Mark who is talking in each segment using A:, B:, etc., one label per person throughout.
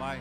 A: Bye.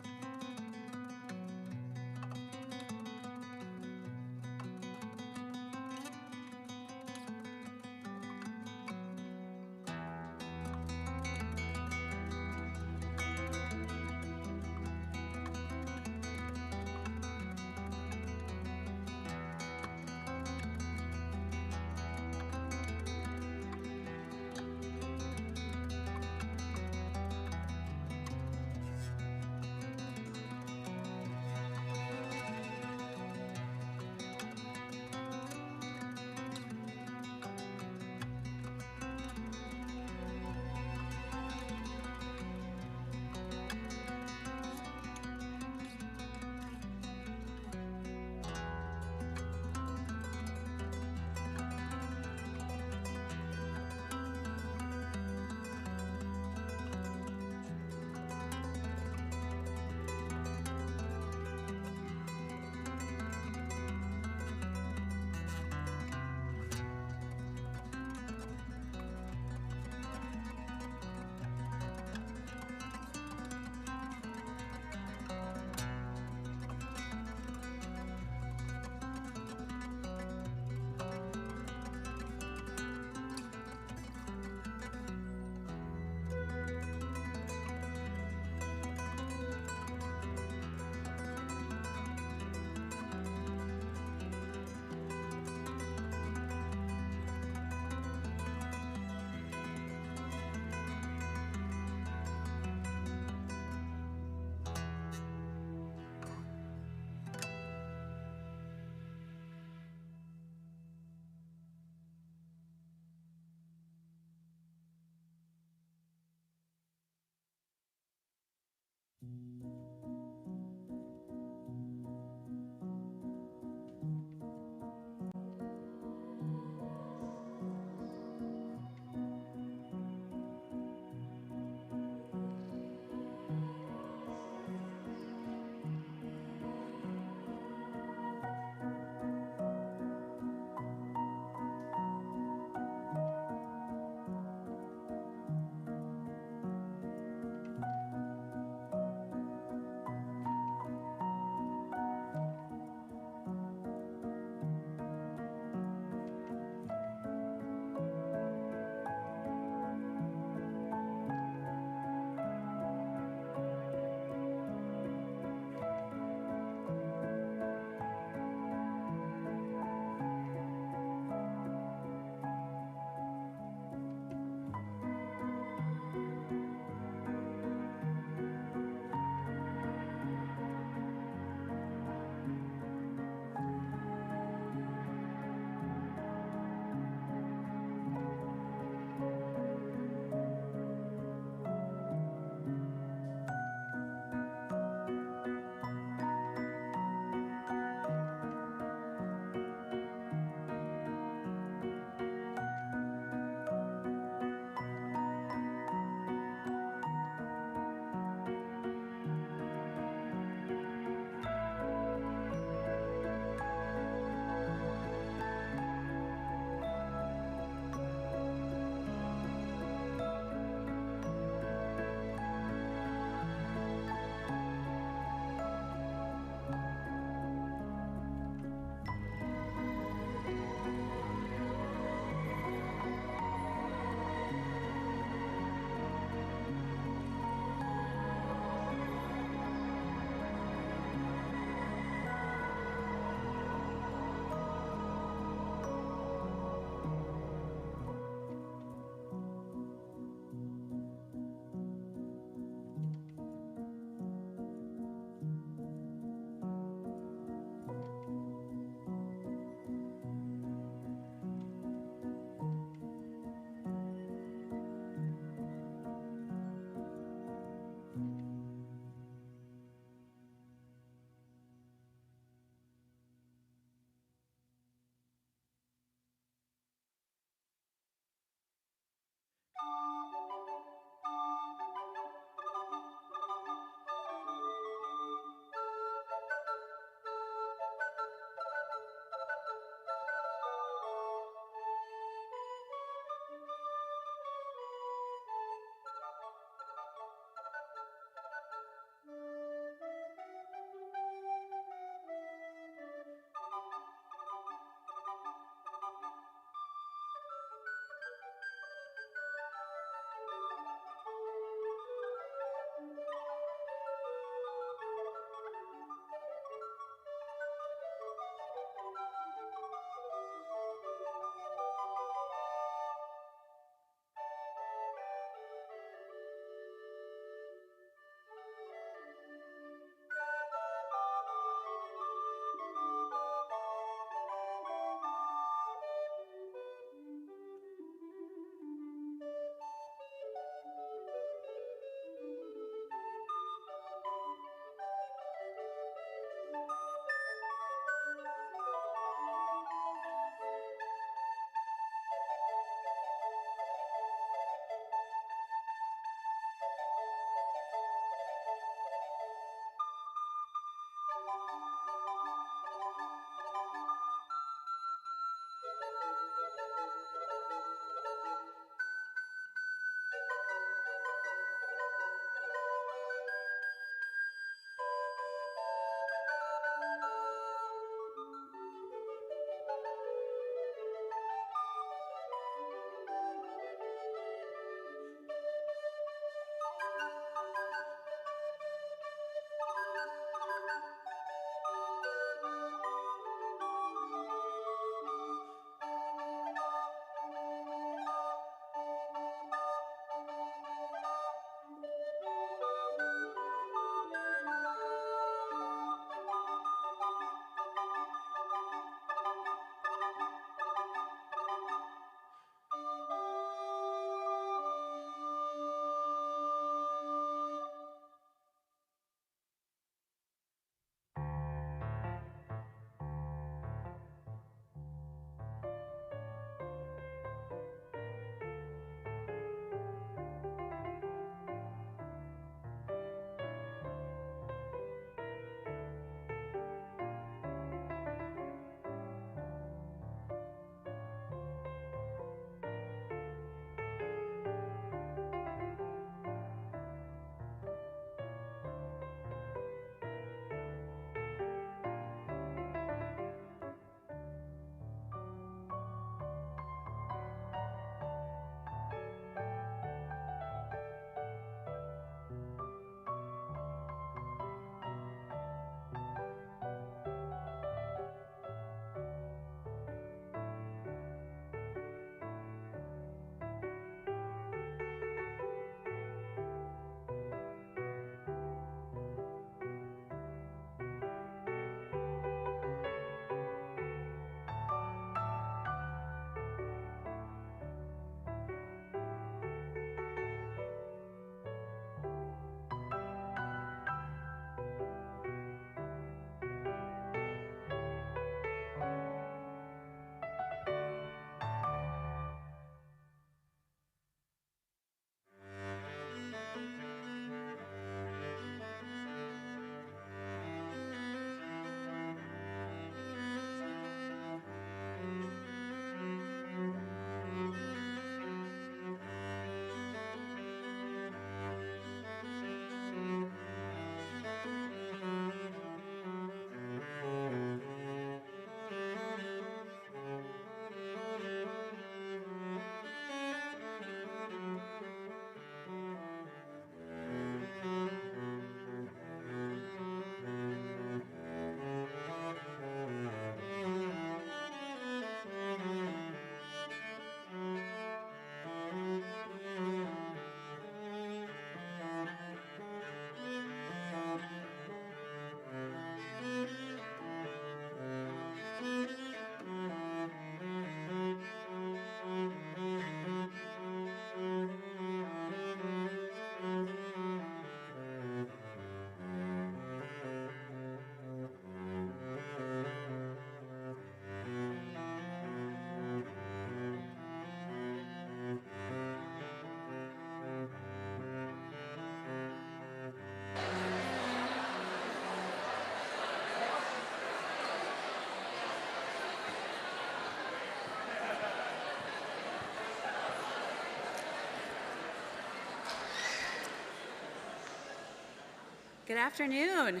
A: Good afternoon.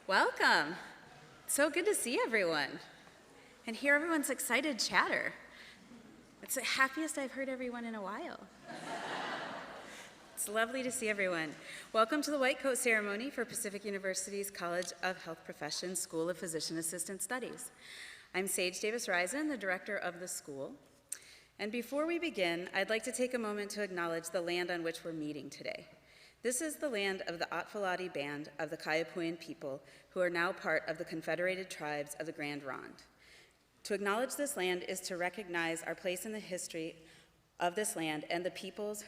A: Welcome. So good to see everyone and hear everyone's excited chatter. It's the happiest I've heard everyone in a while. It's lovely to see everyone. Welcome to the White Coat Ceremony for Pacific University's College of Health Professions School of Physician Assistant Studies. I'm Sage Davis-Risen, the director of the school. And before we begin, I'd like to take a moment to acknowledge the land on which we're meeting today. This is the land of the Atfalati Band of the Kayapuyan people, who are now part of the Confederated Tribes of the Grand Ronde. To acknowledge this land is to recognize our place in the history of this land and the peoples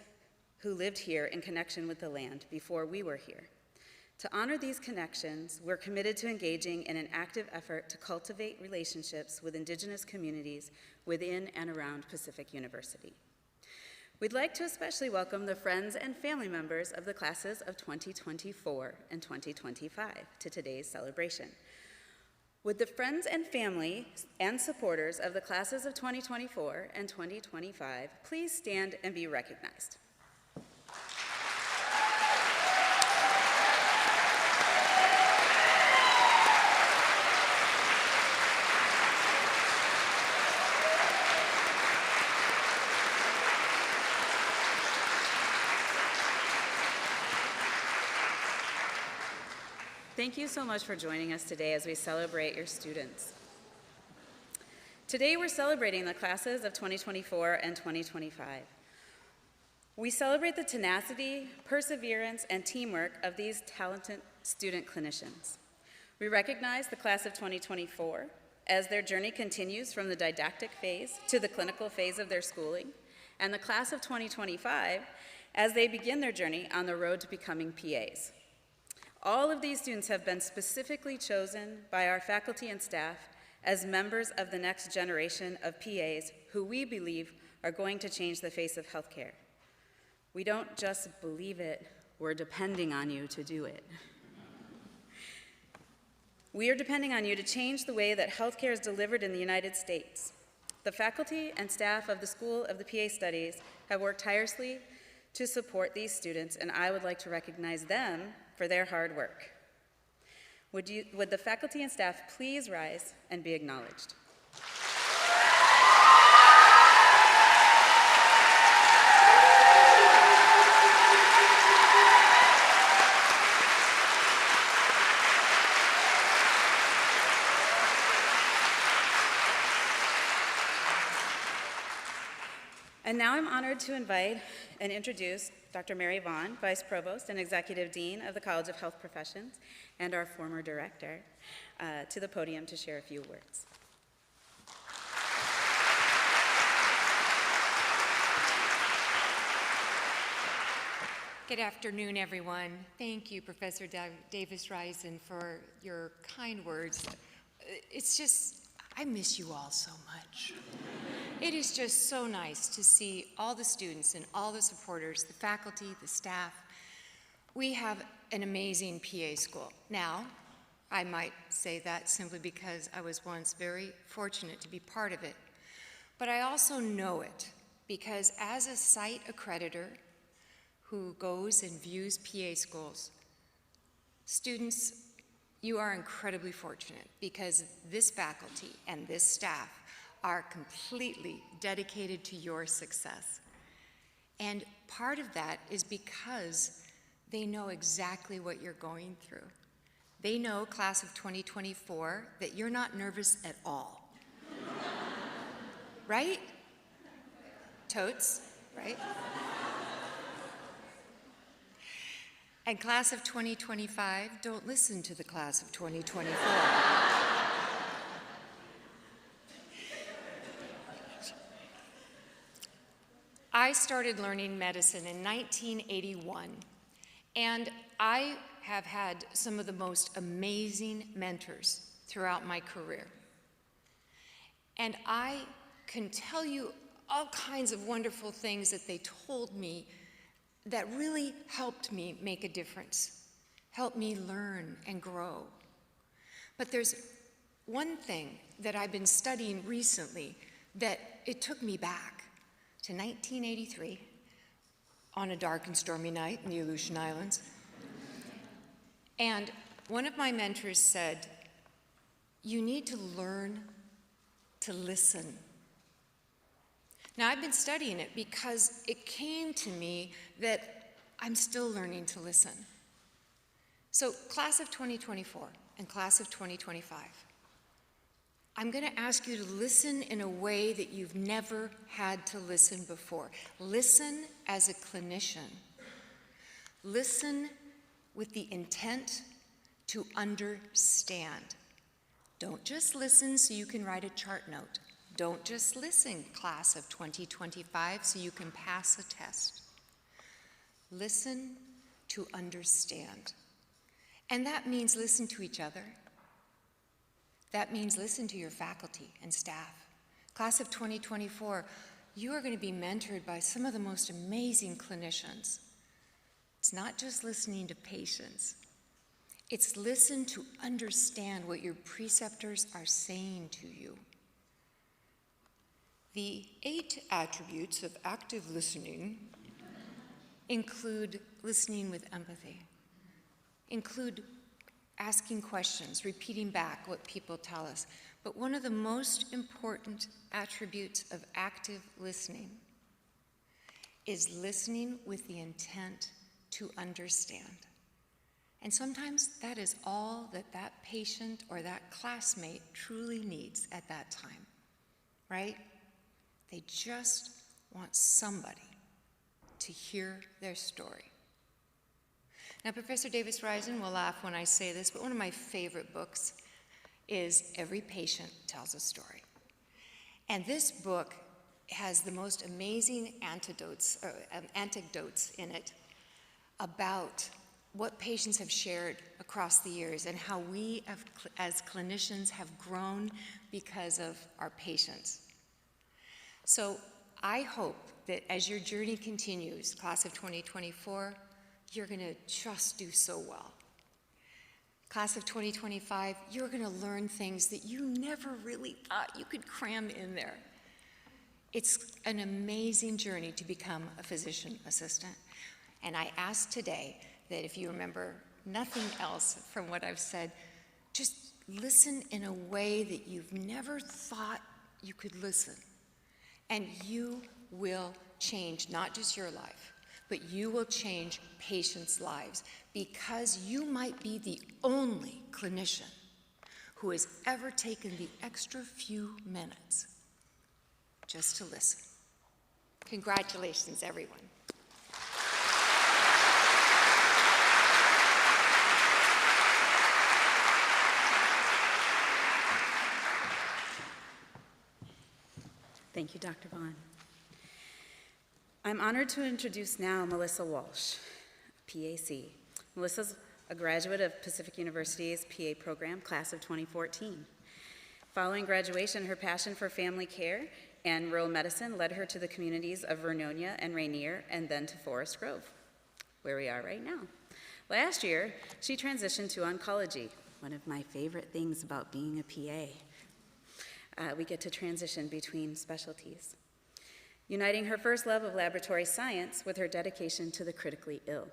A: who lived here in connection with the land before we were here. To honor these connections, we're committed to engaging in an active effort to cultivate relationships with Indigenous communities within and around Pacific University. We'd like to especially welcome the friends and family members of the classes of 2024 and 2025 to today's celebration. Would the friends and family and supporters of the classes of 2024 and 2025 please stand and be recognized? Thank you so much for joining us today as we celebrate your students. Today we're celebrating the classes of 2024 and 2025. We celebrate the tenacity, perseverance, and teamwork of these talented student clinicians. We recognize the class of 2024 as their journey continues from the didactic phase to the clinical phase of their schooling, and the class of 2025 as they begin their journey on the road to becoming PAs. All of these students have been specifically chosen by our faculty and staff as members of the next generation of PAs who we believe are going to change the face of healthcare. We don't just believe it, we're depending on you to do it. We are depending on you to change the way that healthcare is delivered in the United States. The faculty and staff of the School of the PA Studies have worked tirelessly to support these students, and I would like to recognize them for their hard work. Would the faculty and staff please rise and be acknowledged? And now I'm honored to invite and introduce Dr. Mary Vaughn, Vice Provost and Executive Dean of the College of Health Professions, and our former director, to the podium to share a few words.
B: Good afternoon, everyone. Thank you, Professor Davis-Risen, for your kind words. It's just, I miss you all so much. It is just so nice to see all the students and all the supporters, the faculty, the staff. We have an amazing PA school. Now, I might say that simply because I was once very fortunate to be part of it. But I also know it because as a site accreditor who goes and views PA schools, students, you are incredibly fortunate because this faculty and this staff are completely dedicated to your success. And part of that is because they know exactly what you're going through. They know, class of 2024, that you're not nervous at all. Right? Totes, right? And class of 2025, don't listen to the class of 2024. I started learning medicine in 1981, and I have had some of the most amazing mentors throughout my career. And I can tell you all kinds of wonderful things that they told me that really helped me make a difference, helped me learn and grow. But there's one thing that I've been studying recently that it took me back to 1983, on a dark and stormy night in the Aleutian Islands. And one of my mentors said, you need to learn to listen. Now, I've been studying it because it came to me that I'm still learning to listen. So, class of 2024 and class of 2025, I'm going to ask you to listen in a way that you've never had to listen before. Listen as a clinician. Listen with the intent to understand. Don't just listen so you can write a chart note. Don't just listen, class of 2025, so you can pass a test. Listen to understand. And that means listen to each other. That means listen to your faculty and staff. Class of 2024, you are going to be mentored by some of the most amazing clinicians. It's not just listening to patients. It's listen to understand what your preceptors are saying to you. The 8 attributes of active listening include listening with empathy, include asking questions, repeating back what people tell us. But one of the most important attributes of active listening is listening with the intent to understand. And sometimes that is all that that patient or that classmate truly needs at that time, right? They just want somebody to hear their story. Now, Professor Davis Risen will laugh when I say this, but one of my favorite books is Every Patient Tells a Story. And this book has the most amazing anecdotes in it about what patients have shared across the years and how we as clinicians have grown because of our patients. So I hope that as your journey continues, class of 2024, you're going to just do so well. Class of 2025, you're going to learn things that you never really thought you could cram in there. It's an amazing journey to become a physician assistant. And I ask today that if you remember nothing else from what I've said, just listen in a way that you've never thought you could listen. And you will change not just your life, but you will change patients' lives because you might be the only clinician who has ever taken the extra few minutes just to listen. Congratulations, everyone.
A: Thank you, Dr. Vaughn. I'm honored to introduce now Melissa Walsh, PAC. Melissa's a graduate of Pacific University's PA program, class of 2014. Following graduation, her passion for family care and rural medicine led her to the communities of Vernonia and Rainier, and then to Forest Grove, where we are right now. Last year, she transitioned to oncology, one of my favorite things about being a PA. We get to transition between specialties, uniting her first love of laboratory science with her dedication to the critically ill.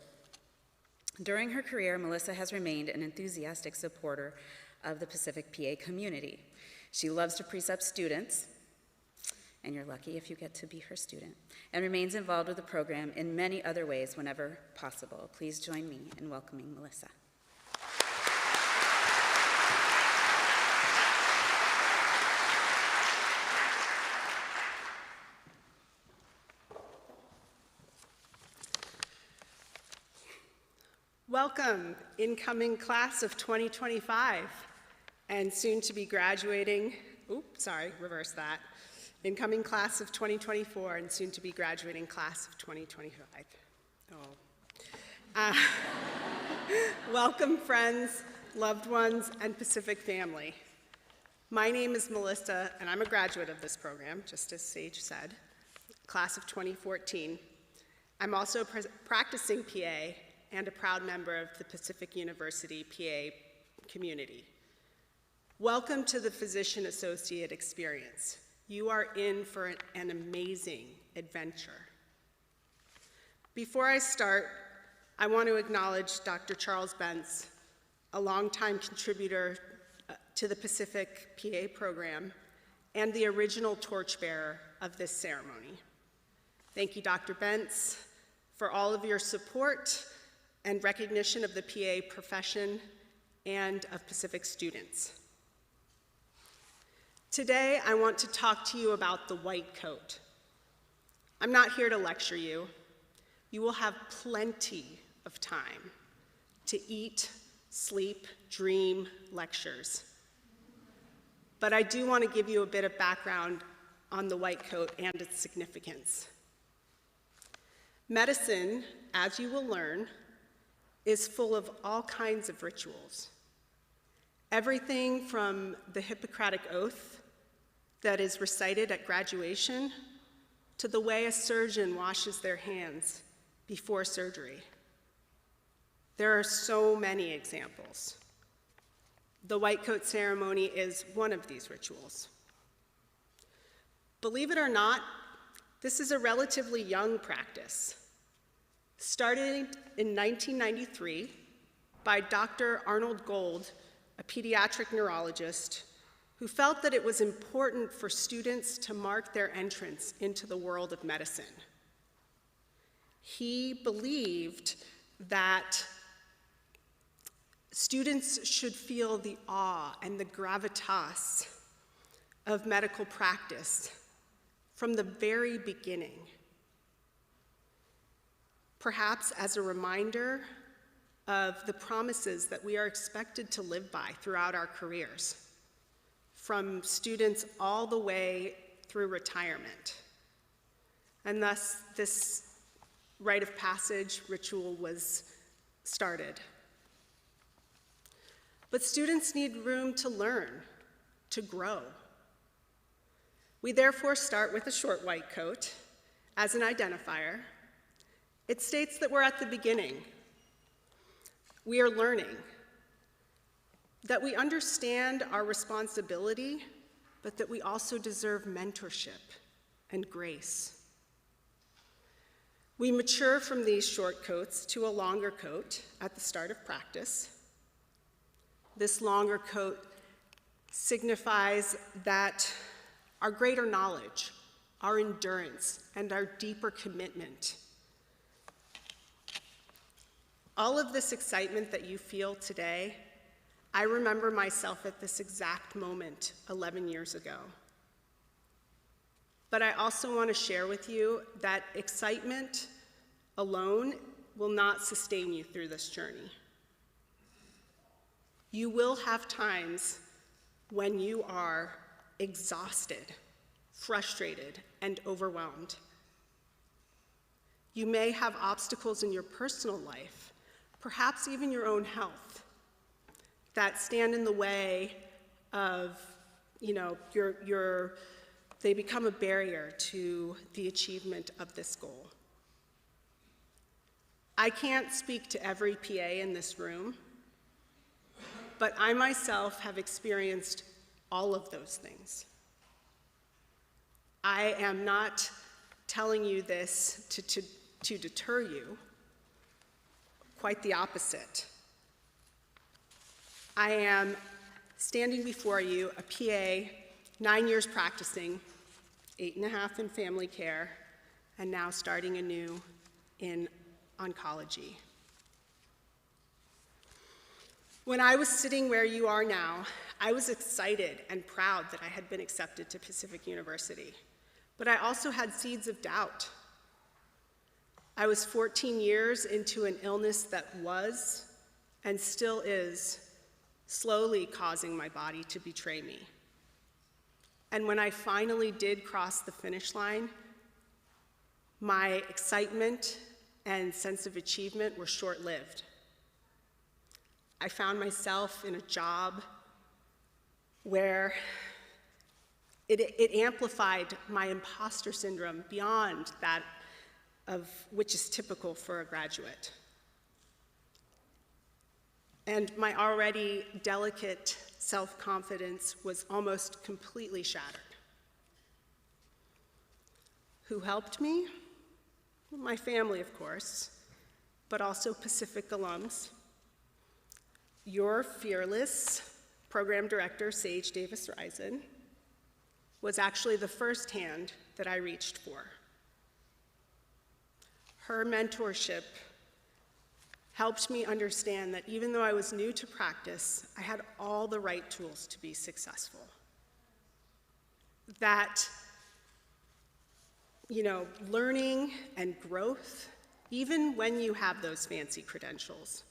A: During her career, Melissa has remained an enthusiastic supporter of the Pacific PA community. She loves to precept students, and you're lucky if you get to be her student, and remains involved with the program in many other ways whenever possible. Please join me in welcoming Melissa.
C: Welcome, incoming class of 2025, and soon to be graduating, reverse that. Incoming class of 2024 and soon to be graduating class of 2025. Welcome, friends, loved ones, and Pacific family. My name is Melissa, and I'm a graduate of this program, just as Sage said, class of 2014. I'm also a practicing PA and a proud member of the Pacific University PA community. Welcome to the Physician Associate experience. You are in for an amazing adventure. Before I start, I want to acknowledge Dr. Charles Bentz, a longtime contributor to the Pacific PA program and the original torchbearer of this ceremony. Thank you, Dr. Bentz, for all of your support and recognition of the PA profession and of Pacific students. Today, I want to talk to you about the white coat. I'm not here to lecture you. You will have plenty of time to eat, sleep, dream lectures. But I do want to give you a bit of background on the white coat and its significance. Medicine, as you will learn, is full of all kinds of rituals. Everything from the Hippocratic Oath that is recited at graduation to the way a surgeon washes their hands before surgery. There are so many examples. The white coat ceremony is one of these rituals. Believe it or not, this is a relatively young practice. Started in 1993 by Dr. Arnold Gold, a pediatric neurologist, who felt that it was important for students to mark their entrance into the world of medicine. He believed that students should feel the awe and the gravitas of medical practice from the very beginning, perhaps as a reminder of the promises that we are expected to live by throughout our careers, from students all the way through retirement. And thus, this rite of passage ritual was started. But students need room to learn, to grow. We therefore start with a short white coat as an identifier. It states that we're at the beginning. We are learning, that we understand our responsibility, but that we also deserve mentorship and grace. We mature from these short coats to a longer coat at the start of practice. This longer coat signifies that our greater knowledge, our endurance, and our deeper commitment. All of this excitement that you feel today, I remember myself at this exact moment 11 years ago. But I also want to share with you that excitement alone will not sustain you through this journey. You will have times when you are exhausted, frustrated, and overwhelmed. You may have obstacles in your personal life, perhaps even your own health, that stand in the way of, they become a barrier to the achievement of this goal. I can't speak to every PA in this room, but I myself have experienced all of those things. I am not telling you this to deter you, quite the opposite. I am standing before you, a PA, 9 years practicing, 8.5 in family care, and now starting anew in oncology. When I was sitting where you are now, I was excited and proud that I had been accepted to Pacific University, but I also had seeds of doubt. I was 14 years into an illness that was, and still is, slowly causing my body to betray me. And when I finally did cross the finish line, my excitement and sense of achievement were short-lived. I found myself in a job where it amplified my imposter syndrome beyond that of which is typical for a graduate. And my already delicate self-confidence was almost completely shattered. Who helped me? my family, of course, but also Pacific alums. Your fearless program director, Sage Davis-Risen, was actually the first hand that I reached for. Her mentorship helped me understand that even though I was new to practice, I had all the right tools to be successful. That, learning and growth, even when you have those fancy credentials,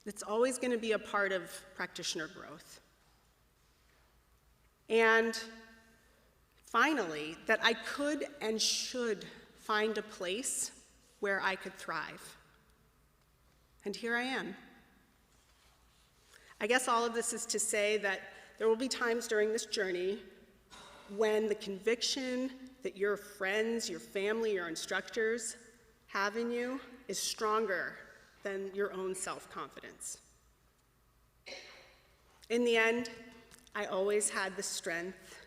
C: it's always going to be a part of practitioner growth. And finally, that I could and should find a place where I could thrive. And here I am. I guess all of this is to say that there will be times during this journey when the conviction that your friends, your family, your instructors have in you is stronger than your own self-confidence. In the end, I always had the strength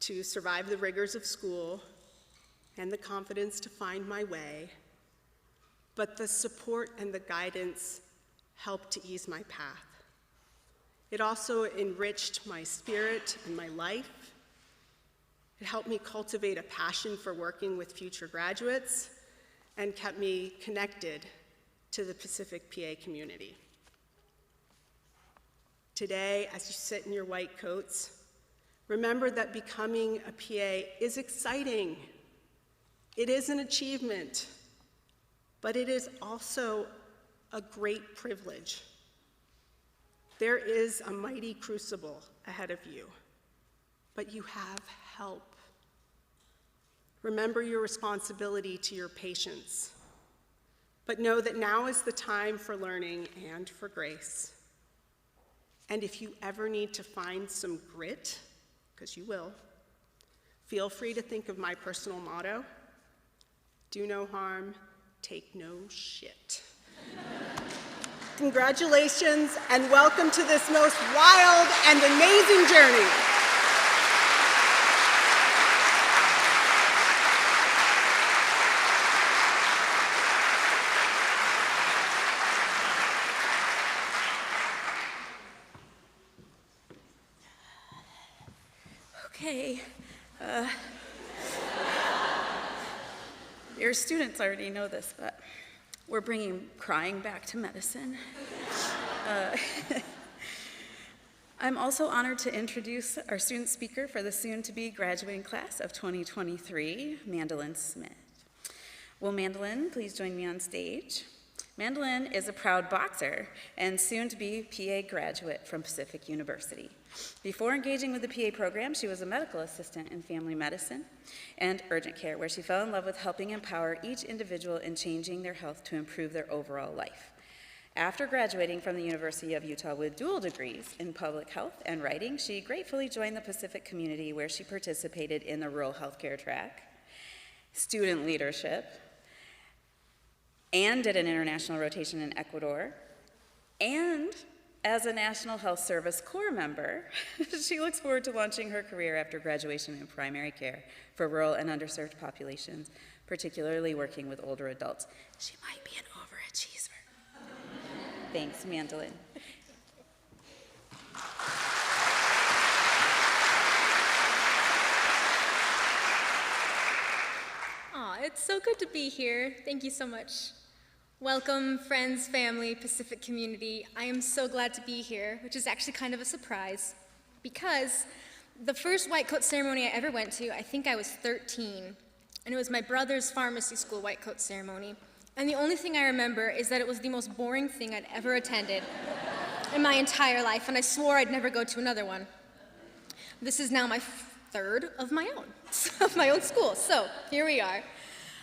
C: to survive the rigors of school and the confidence to find my way, but the support and the guidance helped to ease my path. It also enriched my spirit and my life. It helped me cultivate a passion for working with future graduates and kept me connected to the Pacific PA community. Today, as you sit in your white coats, remember that becoming a PA is exciting. It is an achievement, but it is also a great privilege. There is a mighty crucible ahead of you, but you have help. Remember your responsibility to your patients, but know that now is the time for learning and for grace. And if you ever need to find some grit, because you will, feel free to think of my personal motto: do no harm, take no shit. Congratulations, and welcome to this most wild and amazing journey.
A: Okay. Your students already know this, but we're bringing crying back to medicine. I'm also honored to introduce our student speaker for the soon-to-be graduating class of 2023, Mandolin Smith. Will Mandolin please join me on stage? Mandolin is a proud boxer and soon-to-be PA graduate from Pacific University. Before engaging with the PA program, she was a medical assistant in family medicine and urgent care, where she fell in love with helping empower each individual in changing their health to improve their overall life. After graduating from the University of Utah with dual degrees in public health and writing, she gratefully joined the Pacific community, where she participated in the rural healthcare track, student leadership, and did an international rotation in Ecuador, and as a National Health Service Corps member, she looks forward to launching her career after graduation in primary care for rural and underserved populations, particularly working with older adults. She might be an overachiever. Thanks, Mandolin.
D: Aw, it's so good to be here. Thank you so much. Welcome, friends, family, Pacific community. I am so glad to be here, which is actually kind of a surprise, because the first white coat ceremony I ever went to, I think I was 13, and it was my brother's pharmacy school white coat ceremony. And the only thing I remember is that it was the most boring thing I'd ever attended in my entire life, and I swore I'd never go to another one. This is now my third of my own school, so here we are.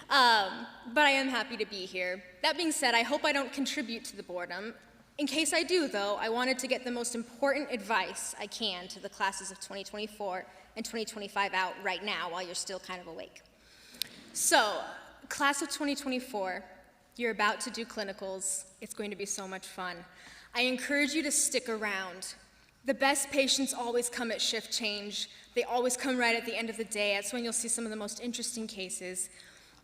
D: But I am happy to be here. That being said, I hope I don't contribute to the boredom. In case I do, though, I wanted to get the most important advice I can to the classes of 2024 and 2025 out right now while you're still kind of awake. So, class of 2024, you're about to do clinicals. It's going to be so much fun. I encourage you to stick around. The best patients always come at shift change. They always come right at the end of the day. That's when you'll see some of the most interesting cases.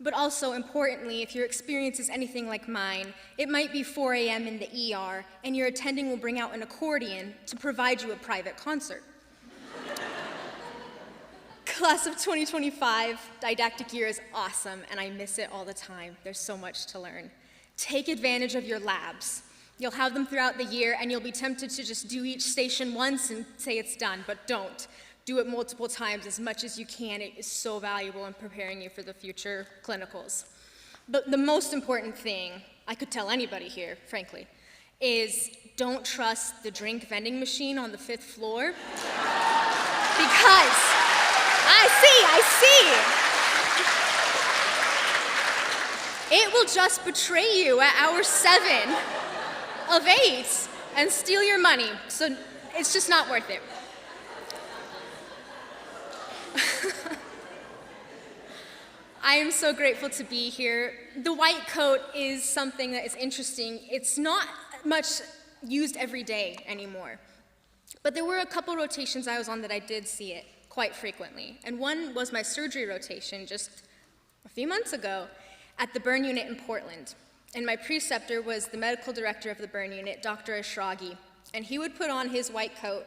D: But also, importantly, if your experience is anything like mine, it might be 4 a.m. in the ER, and your attending will bring out an accordion to provide you a private concert. Class of 2025, didactic year is awesome, and I miss it all the time. There's so much to learn. Take advantage of your labs. You'll have them throughout the year, and you'll be tempted to just do each station once and say it's done, but don't. Do it multiple times as much as you can. It is so valuable in preparing you for the future clinicals. But the most important thing, I could tell anybody here, frankly, is don't trust the drink vending machine on the 5th floor, because I see. It will just betray you at hour 7 of 8 and steal your money, so it's just not worth it. I am so grateful to be here. The white coat is something that is interesting. It's not much used every day anymore. But there were a couple rotations I was on that I did see it quite frequently. And one was my surgery rotation just a few months ago at the burn unit in Portland. And my preceptor was the medical director of the burn unit, Dr. Ashragi. And he would put on his white coat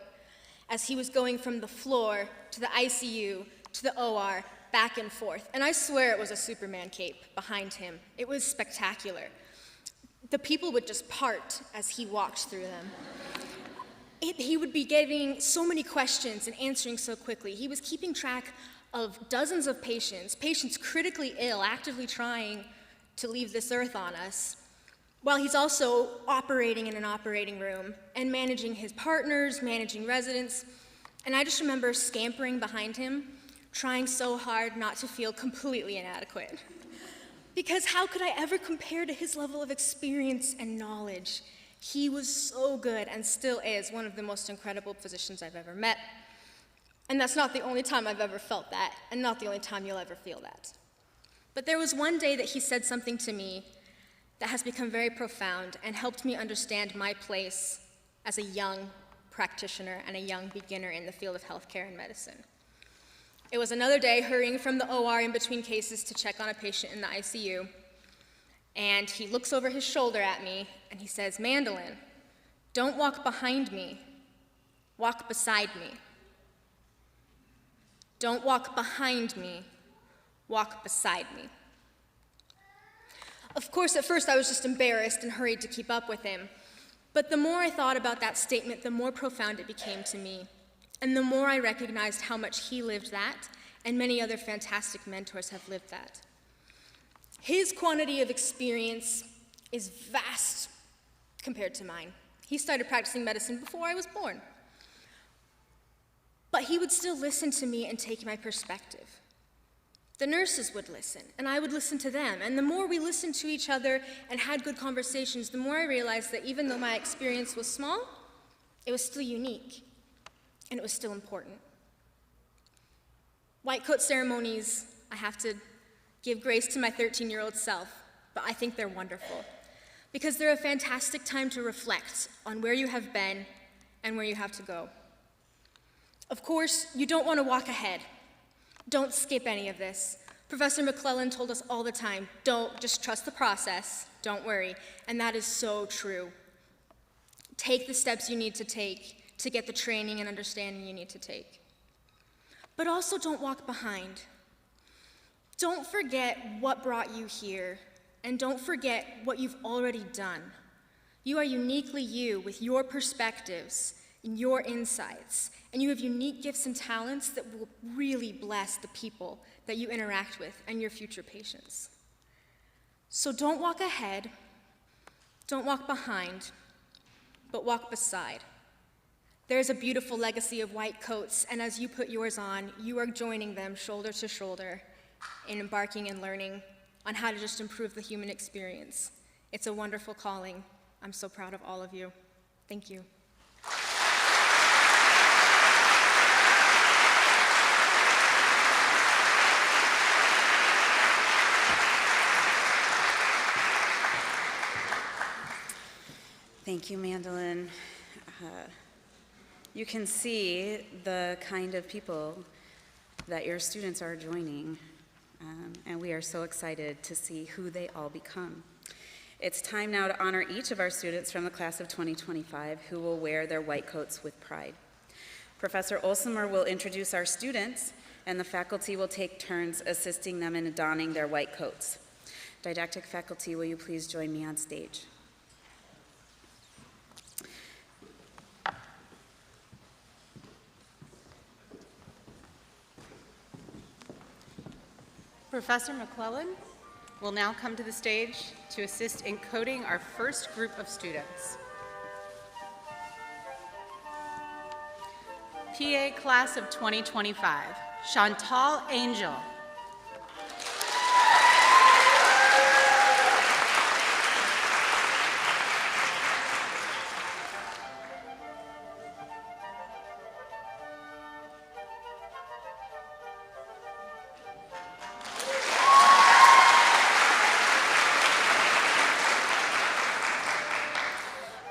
D: as he was going from the floor to the ICU to the OR, back and forth. And I swear it was a Superman cape behind him. It was spectacular. The people would just part as he walked through them. He would be getting so many questions and answering so quickly. He was keeping track of dozens of patients critically ill, actively trying to leave this earth on us, while he's also operating in an operating room and managing his partners, managing residents. And I just remember scampering behind him, trying so hard not to feel completely inadequate. Because how could I ever compare to his level of experience and knowledge? He was so good and still is one of the most incredible physicians I've ever met. And that's not the only time I've ever felt that, and not the only time you'll ever feel that. But there was one day that he said something to me that has become very profound and helped me understand my place as a young practitioner and a young beginner in the field of healthcare and medicine. It was another day hurrying from the OR in between cases to check on a patient in the ICU, and he looks over his shoulder at me and he says, "Mandolin, don't walk behind me, walk beside me. Don't walk behind me, walk beside me." Of course, at first I was just embarrassed and hurried to keep up with him. But the more I thought about that statement, the more profound it became to me. And the more I recognized how much he lived that, and many other fantastic mentors have lived that. His quantity of experience is vast compared to mine. He started practicing medicine before I was born. But he would still listen to me and take my perspective. The nurses would listen, and I would listen to them. And the more we listened to each other and had good conversations, the more I realized that even though my experience was small, it was still unique, and it was still important. White coat ceremonies, I have to give grace to my 13-year-old self, but I think they're wonderful, because they're a fantastic time to reflect on where you have been and where you have to go. Of course, you don't want to walk ahead. Don't skip any of this. Professor McClellan told us all the time, don't just trust the process, don't worry, and that is so true. Take the steps you need to take to get the training and understanding you need to take. But also don't walk behind. Don't forget what brought you here, and don't forget what you've already done. You are uniquely you with your perspectives and your insights, and you have unique gifts and talents that will really bless the people that you interact with and your future patients. So don't walk ahead, don't walk behind, but walk beside. There's a beautiful legacy of white coats, and as you put yours on, you are joining them shoulder to shoulder in embarking and learning on how to just improve the human experience. It's a wonderful calling. I'm so proud of all of you. Thank you.
A: Thank you, Mandolin. You can see the kind of people that your students are joining. and we are so excited to see who they all become. It's time now to honor each of our students from the class of 2025 who will wear their white coats with pride. Professor Olsemer will introduce our students, and the faculty will take turns assisting them in donning their white coats. Didactic faculty, will you please join me on stage?
E: Professor McClellan will now come to the stage to assist in coding our first group of students. PA Class of 2025, Chantal Angel.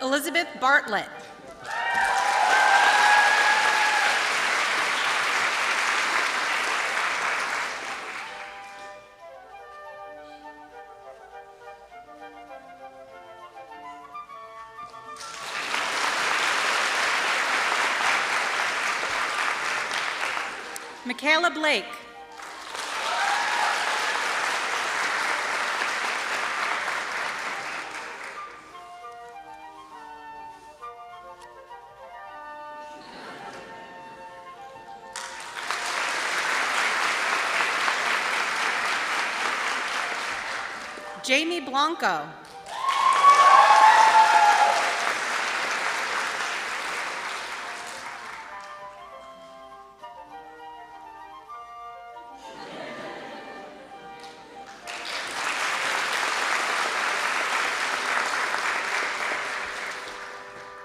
E: Elizabeth Bartlett. Michaela Blake. Jamie Blanco.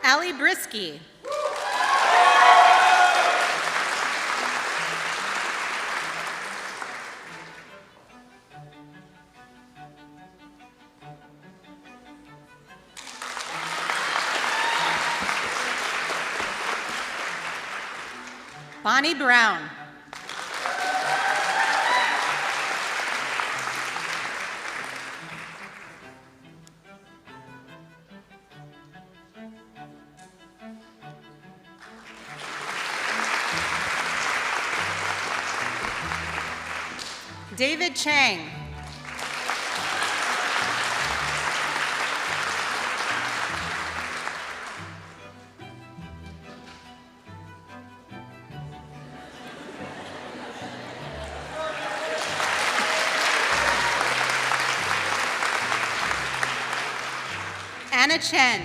E: Allie Brisky. Bonnie Brown. David Chang. Anna Chen.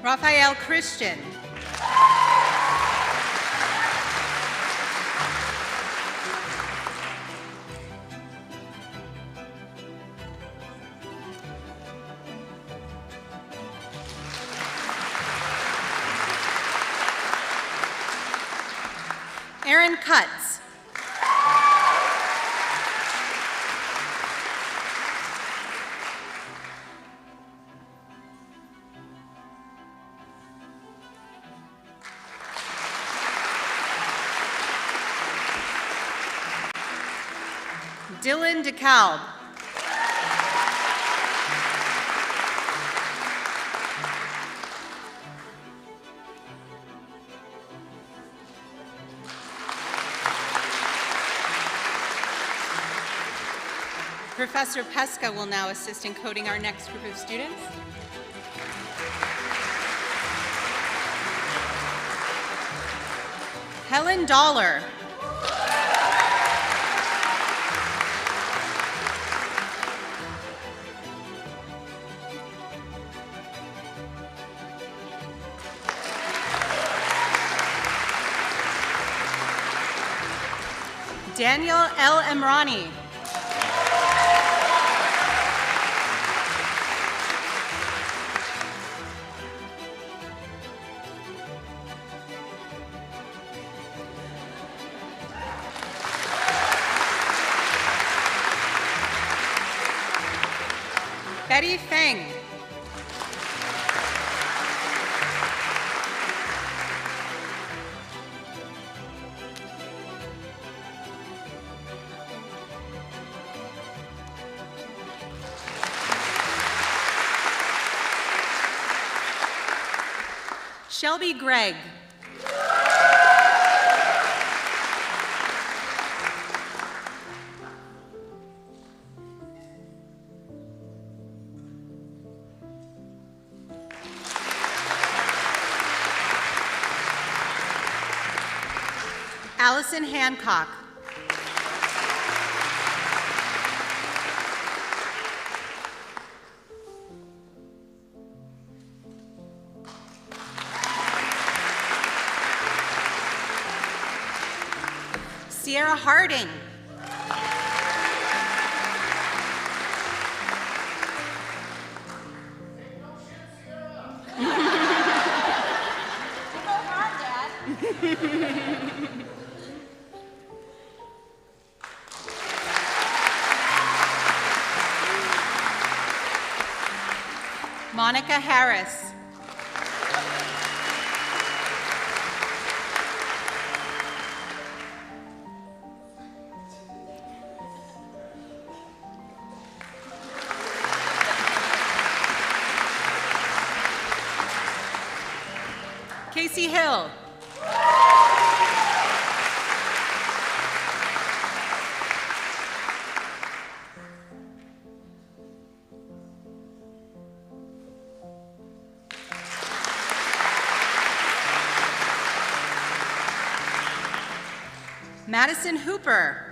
E: Raphael Christian. Aaron Cutts. Dylan DeKalb. Professor Pesca will now assist in coding our next group of students. Helen Dollar. Daniel L. Emrani. Betty Feng. Shelby Gregg. Allison Hancock. Sierra Harding. Monica Harris. Casey Hill. Madison Hooper.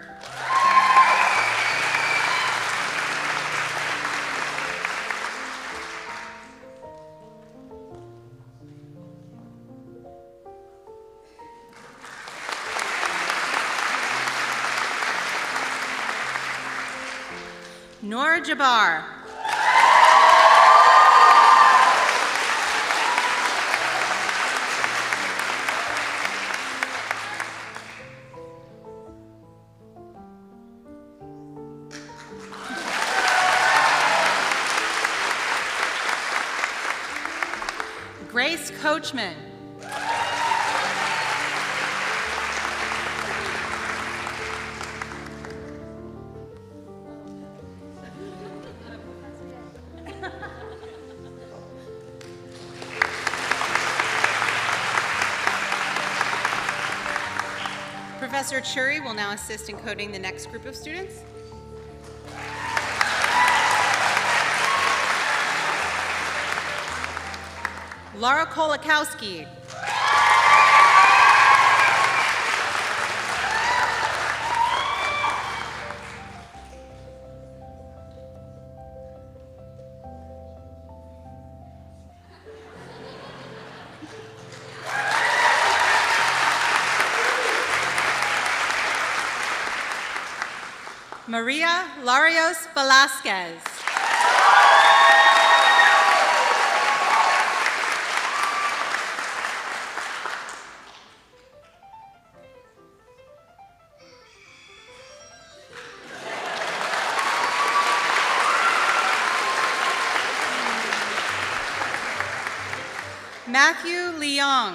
E: Nora Jabbar. Grace Coachman. Professor Churi will now assist in coding the next group of students. Laura Kolakowski. Maria Larios Velasquez. Matthew Leong.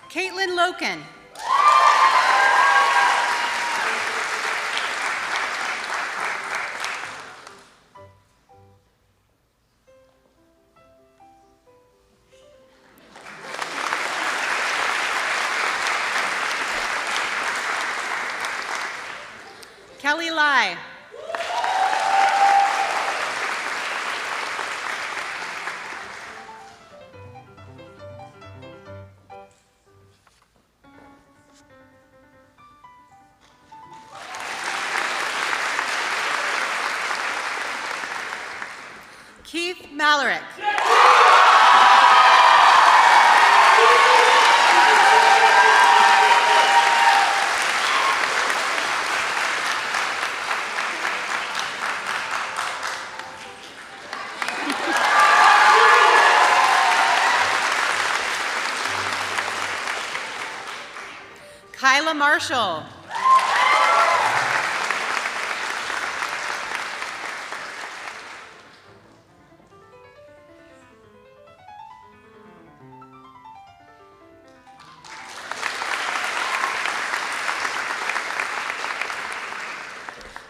E: Caitlin Loken. Kelly Lai. Keith Malarick. Kyla Marshall.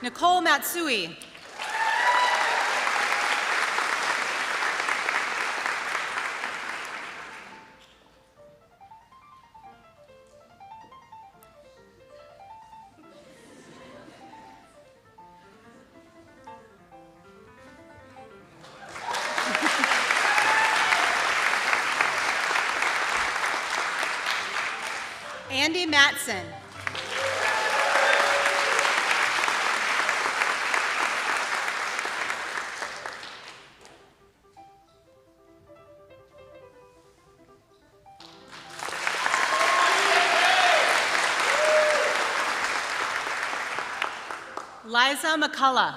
E: Nicole Matsui. Andy Matson. Liza McCullough.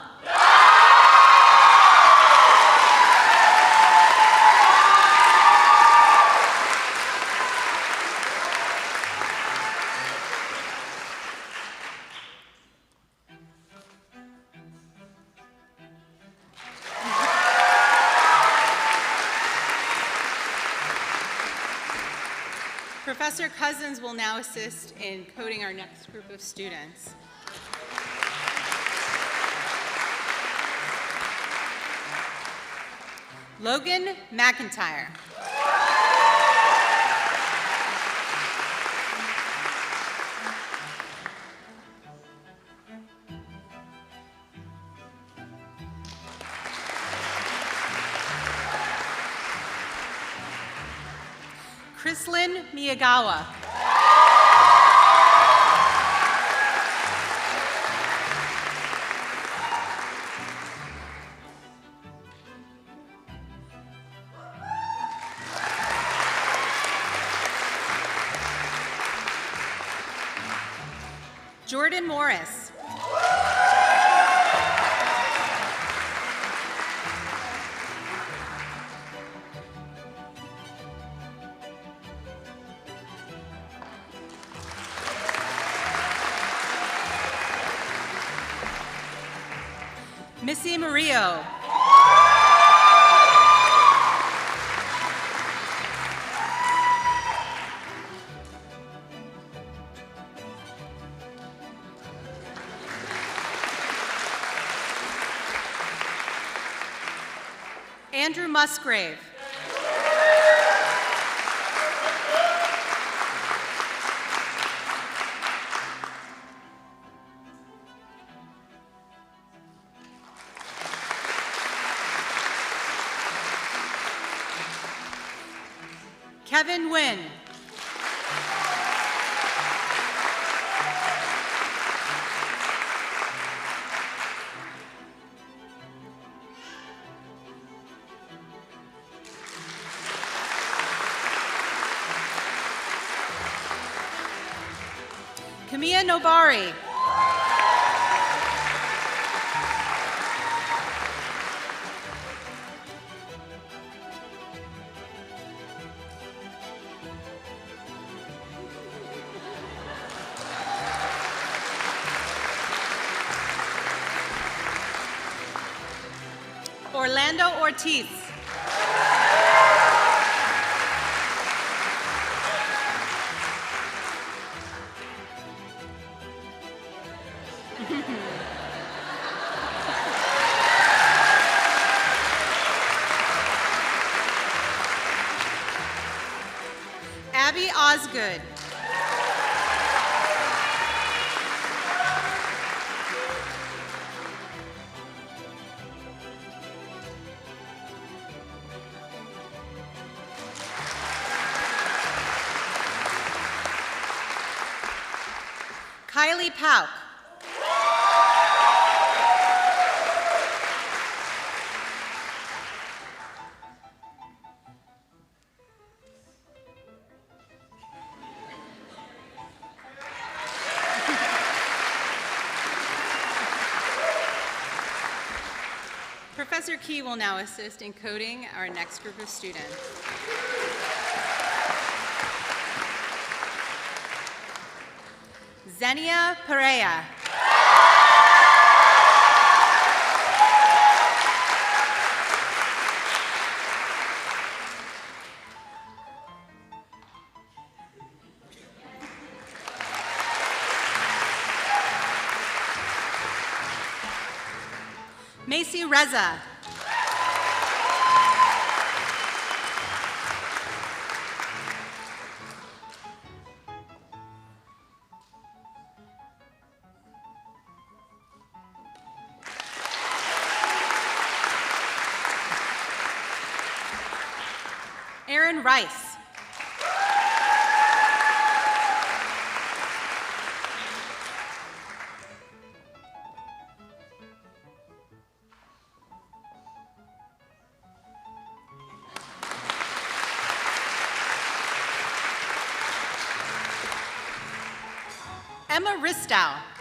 E: Professor Cousins will now assist in coding our next group of students. Logan McIntyre. Chrislyn Miyagawa. Jordan Morris. Missy Murillo. Andrew Musgrave. Kevin Nguyen. Kamiya Nobari. Orlando Ortiz. Abby Osgood. Kylie Pauk. Professor Key will now assist in coding our next group of students. Xenia Perea. Macy Reza. Aaron Rice. Emma Ristow.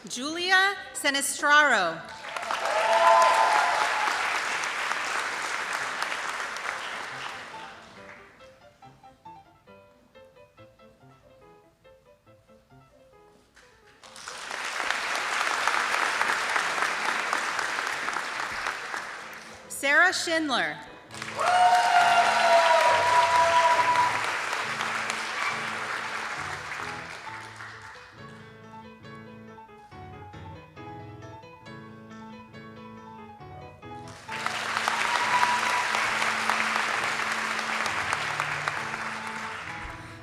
E: Julia Senestraro. Sarah Schindler.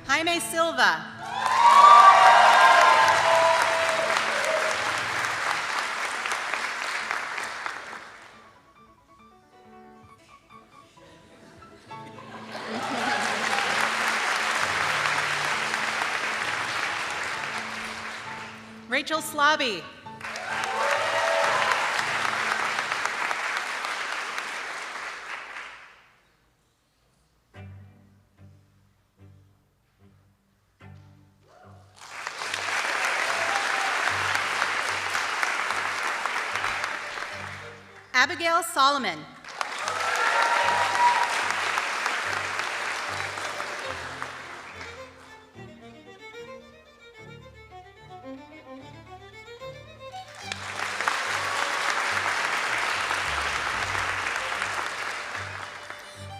E: Jaime Silva. Rachel Slobby. Abigail Solomon.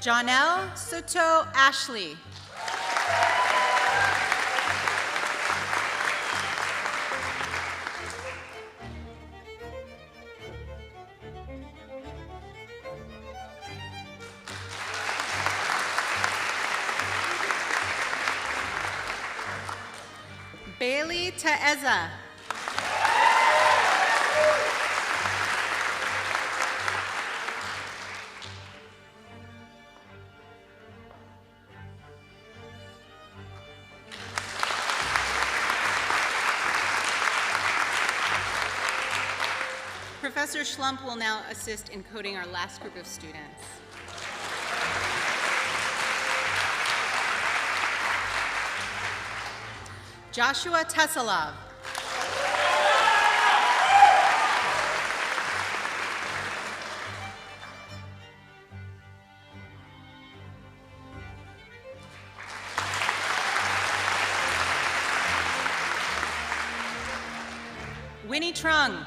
E: Jonelle Soto Ashley. Bailey Taeza. Professor Schlump will now assist in coding our last group of students. Joshua Tesalov. Winnie Trung.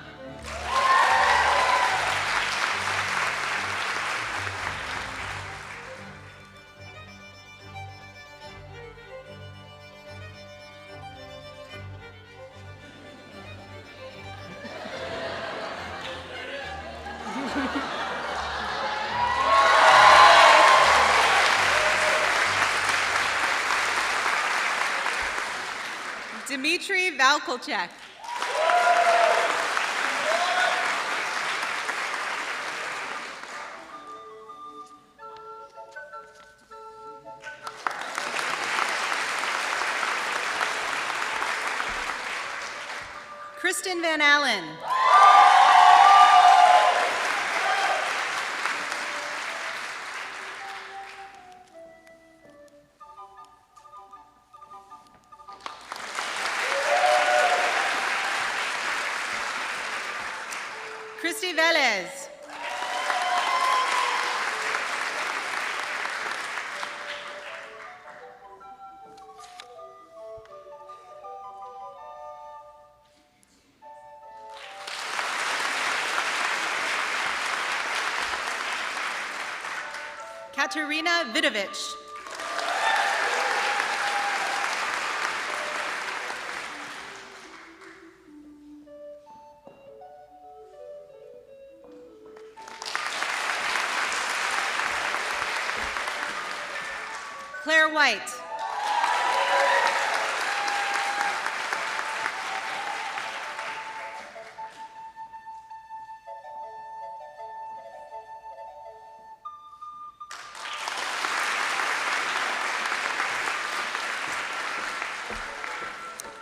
E: Dmitry Valkolchek. Kristen Van Allen. Vélez. Katerina Vidovich. Claire White.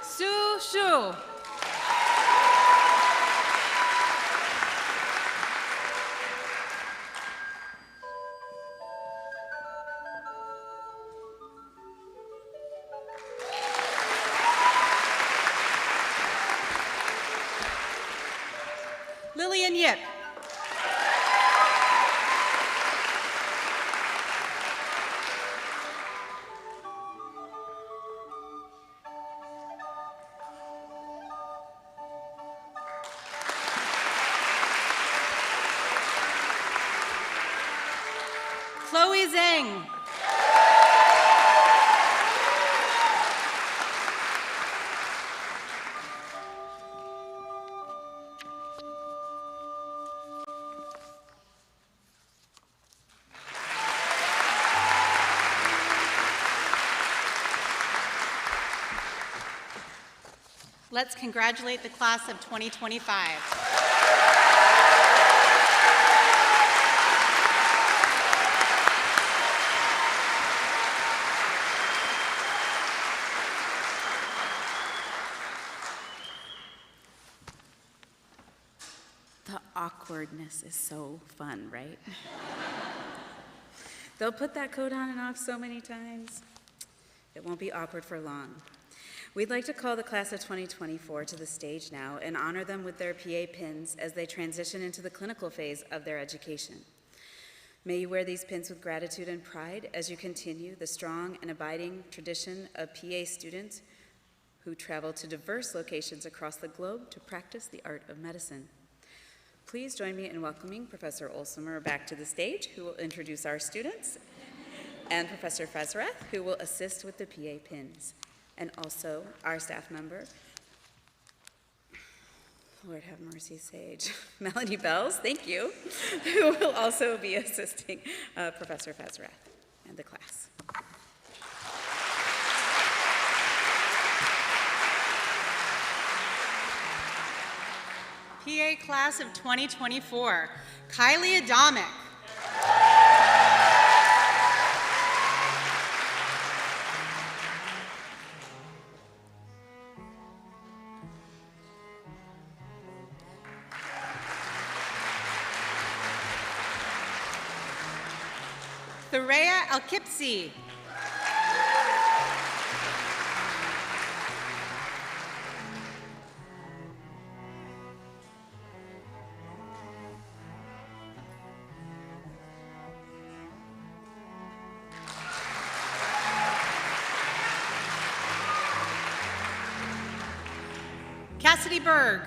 E: Sue Shu. Lillian Yip. Chloe Zhang. Let's congratulate the class of 2025.
A: The awkwardness is so fun, right? They'll put that coat on and off so many times. It won't be awkward for long. We'd like to call the class of 2024 to the stage now and honor them with their PA pins as they transition into the clinical phase of their education. May you wear these pins with gratitude and pride as you continue the strong and abiding tradition of PA students who travel to diverse locations across the globe to practice the art of medicine. Please join me in welcoming Professor Olsemer back to the stage, who will introduce our students, and Professor Fezrath, who will assist with the PA pins, and also our staff member, Lord have mercy, Sage, Melanie Bells, thank you, who will also be assisting Professor Fezrath and the class.
E: PA Class of 2024, Kylie Adamic. Tharea Alkipsi. Cassidy Berg.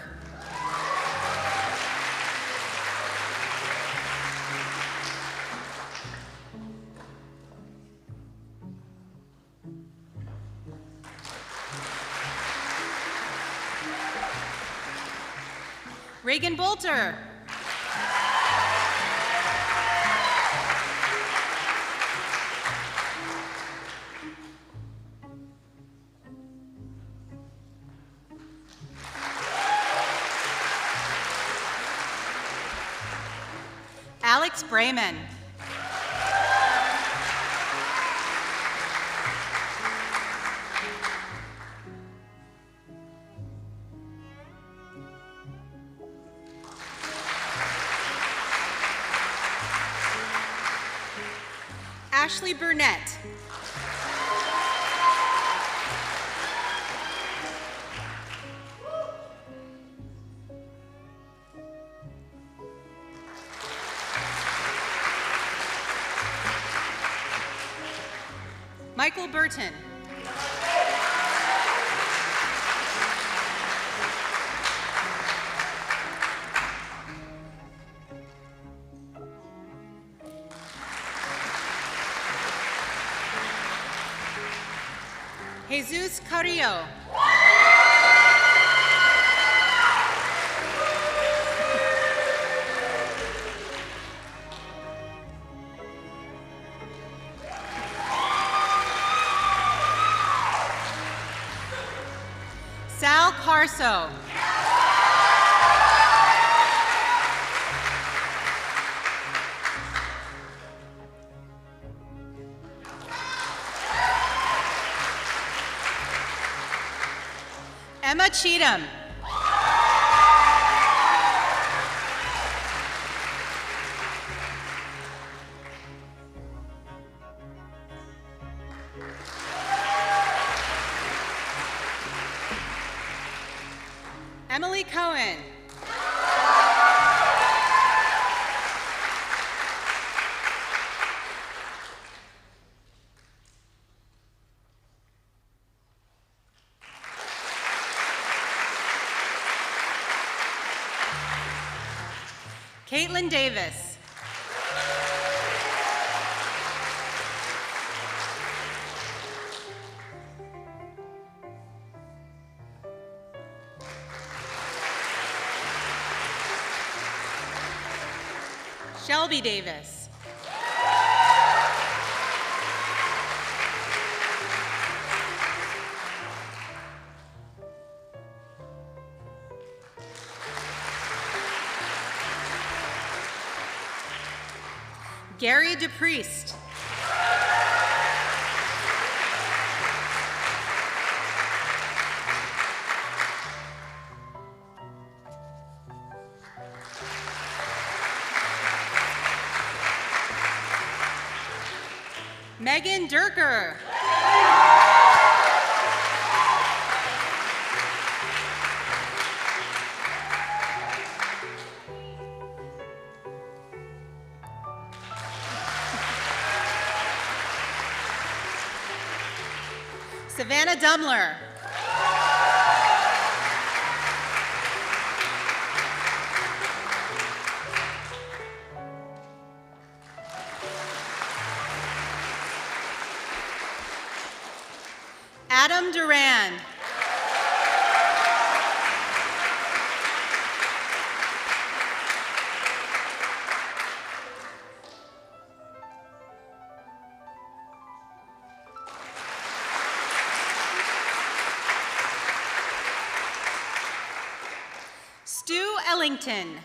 E: Reagan Bolter. Alex Brayman. Ashley Burnett. Michael Burton. Jesus Carrillo. Sal Carso. Emma Cheatham. Emily Cohen. Caitlin Davis. Shelby Davis. Gary DePriest. Megan Durker. Savannah Dumler. Adam Duran. Stu Ellington.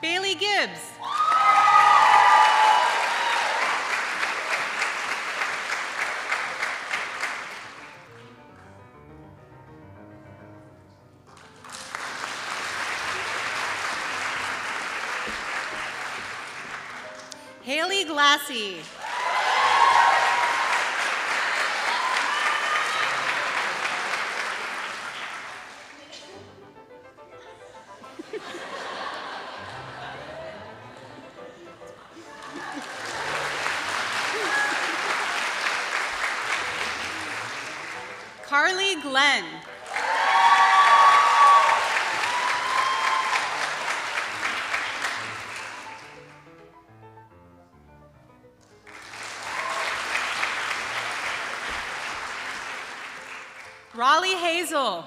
E: Bailey Gibbs. Haley Glassy. Carly Glenn. Raleigh Hazel.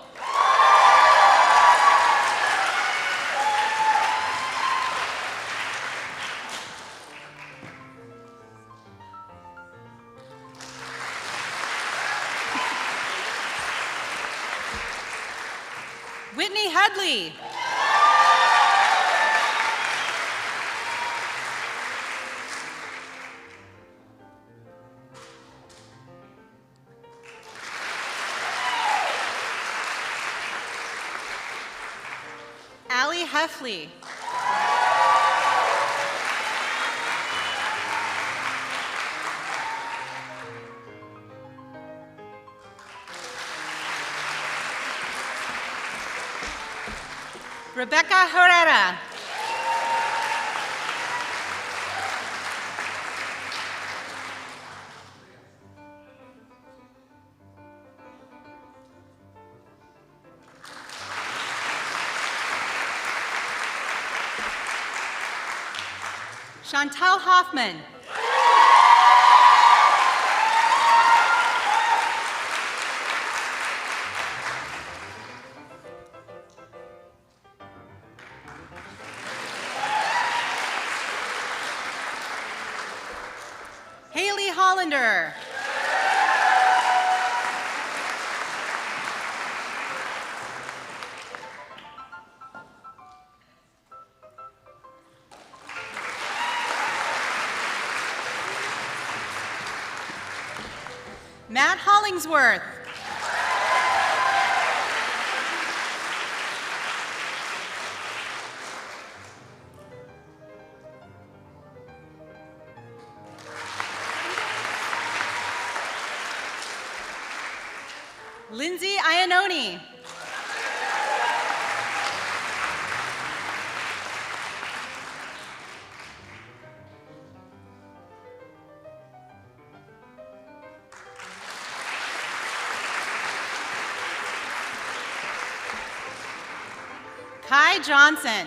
E: Whitney Headley. Allie Heffley. Rebecca Herrera. Chantal Hoffman. Haley Hollander. Matt Hollingsworth. Lindsay Iannone. Kai Johnson.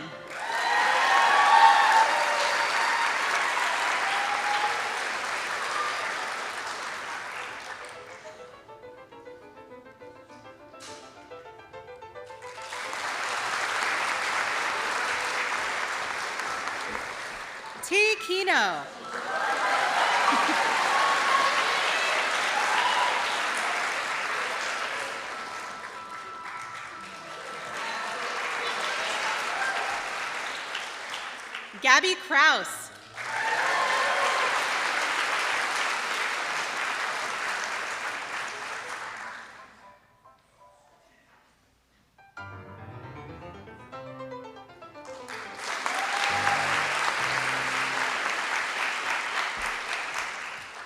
E: T. Keynote. Gabby Kraus.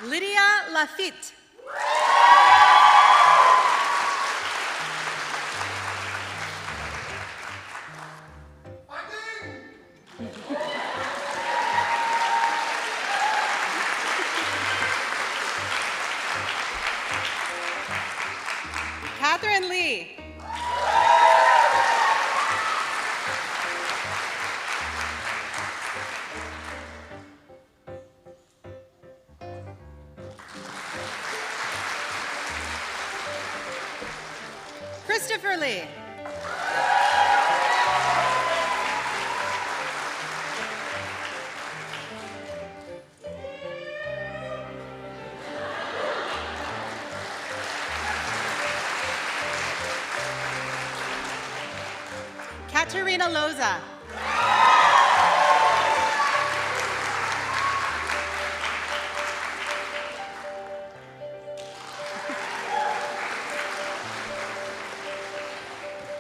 E: Lydia Lafitte. Catherine Lee. Christopher Lee. Katerina Loza.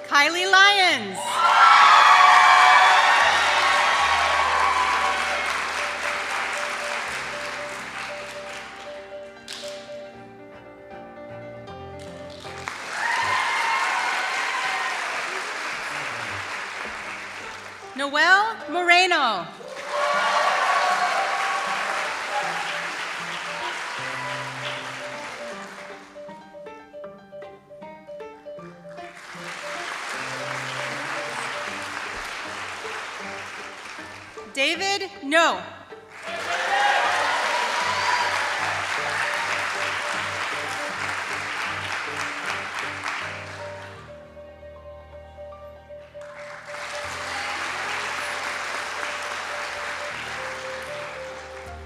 E: Kylie Lyons. Noel Moreno. David No.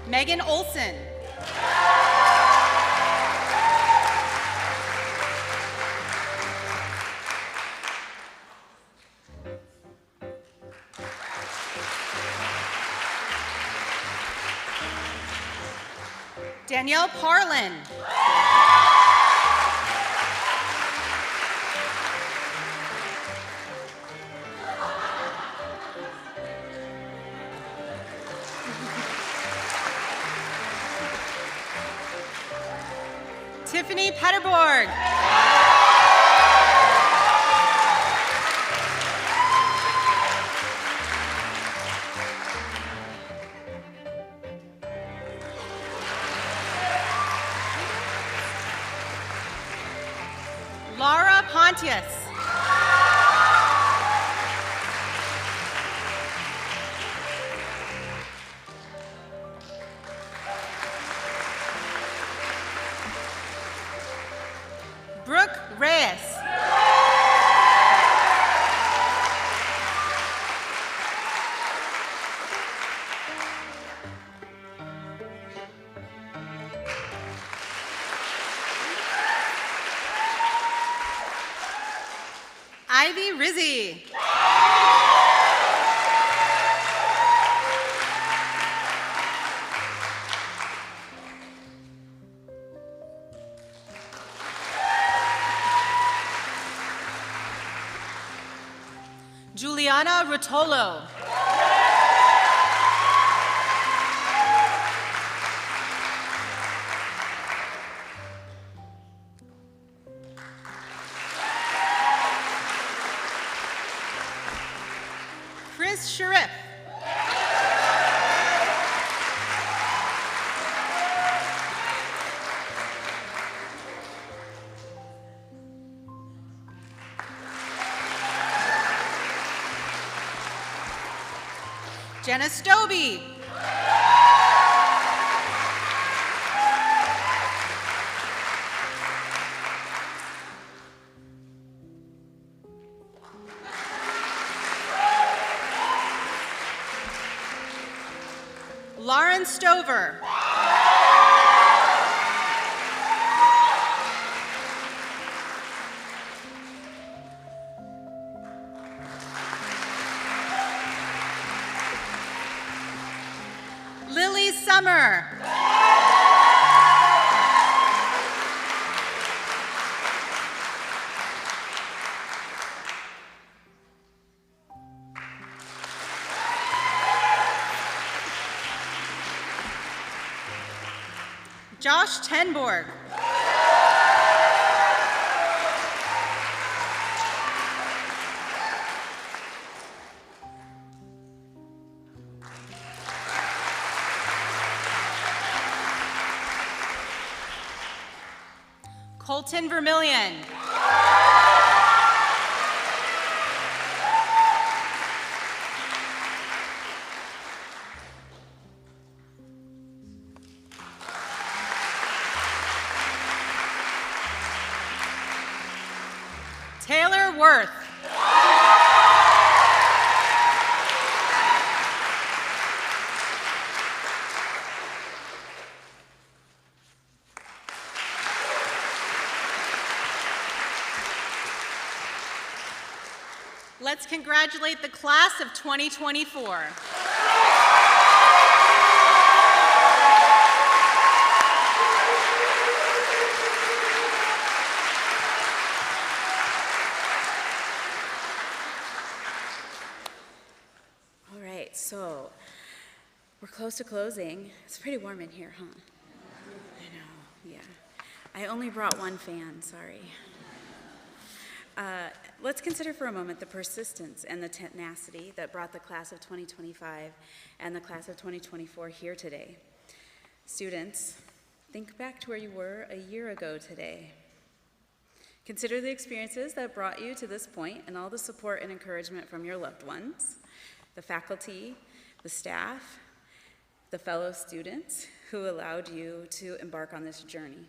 E: Megan Olson. Danielle Parlin. Tiffany Petterborg. Laura Pontius. Brooke Reyes. Ivy Rizzi. Juliana Rotolo. Chris Sharif. Jenna Stobie. Lauren Stover. Lily Summer. Josh Tenborg. Colton Vermillion. Taylor Worth. Let's congratulate the class of 2024.
A: All right, so we're close to closing. It's pretty warm in here, huh? I know, yeah. I only brought one fan, sorry. Let's consider for a moment the persistence and the tenacity that brought the class of 2025 and the class of 2024 here today. Students, think back to where you were a year ago today. Consider the experiences that brought you to this point and all the support and encouragement from your loved ones, the faculty, the staff, the fellow students who allowed you to embark on this journey.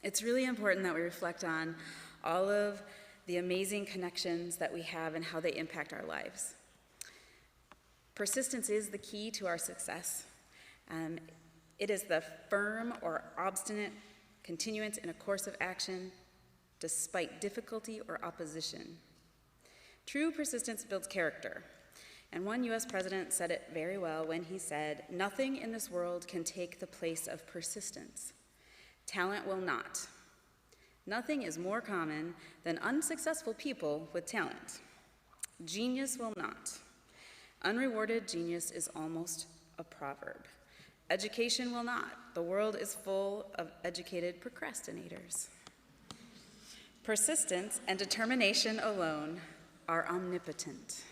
A: It's really important that we reflect on all of the amazing connections that we have and how they impact our lives. Persistence is the key to our success. It is the firm or obstinate continuance in a course of action despite difficulty or opposition. True persistence builds character. And one US president said it very well when he said, "Nothing in this world can take the place of persistence. Talent will not. Nothing is more common than unsuccessful people with talent. Genius will not. Unrewarded genius is almost a proverb. Education will not. The world is full of educated procrastinators." Persistence and determination alone are omnipotent.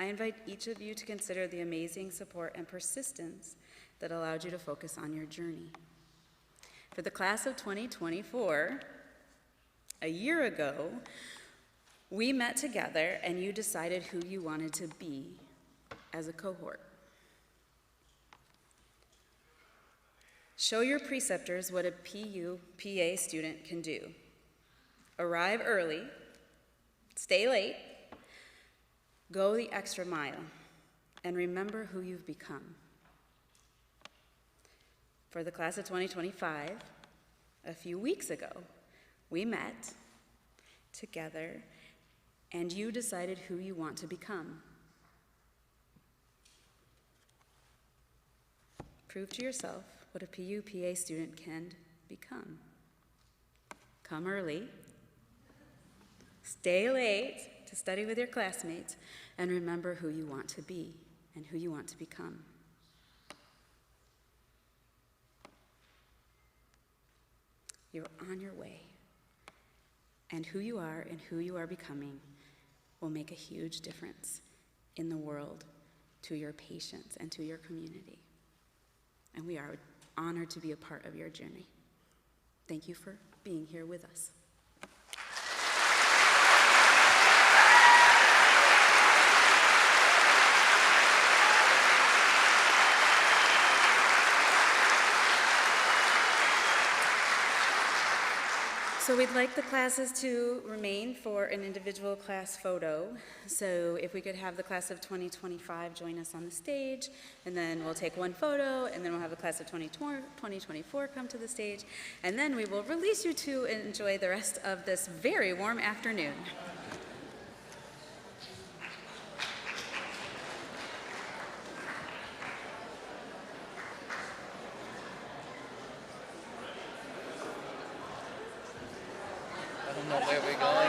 A: I invite each of you to consider the amazing support and persistence that allowed you to focus on your journey. For the class of 2024, A year ago, we met together and you decided who you wanted to be as a cohort. Show your preceptors what a PA student can do. Arrive early, stay late, go the extra mile, and remember who you've become. For the class of 2025, a few weeks ago, we met together and you decided who you want to become. Prove to yourself what a PA student can become. Come early, stay late to study with your classmates, and remember who you want to be and who you want to become. You're on your way, and who you are and who you are becoming will make a huge difference in the world, to your patients and to your community. And we are honored to be a part of your journey. Thank you for being here with us. So we'd like the classes to remain for an individual class photo. So if we could have the class of 2025 join us on the stage, and then we'll take one photo, and then we'll have the class of 2024 come to the stage, and then we will release you to enjoy the rest of this very warm afternoon.
F: I don't know where we're going.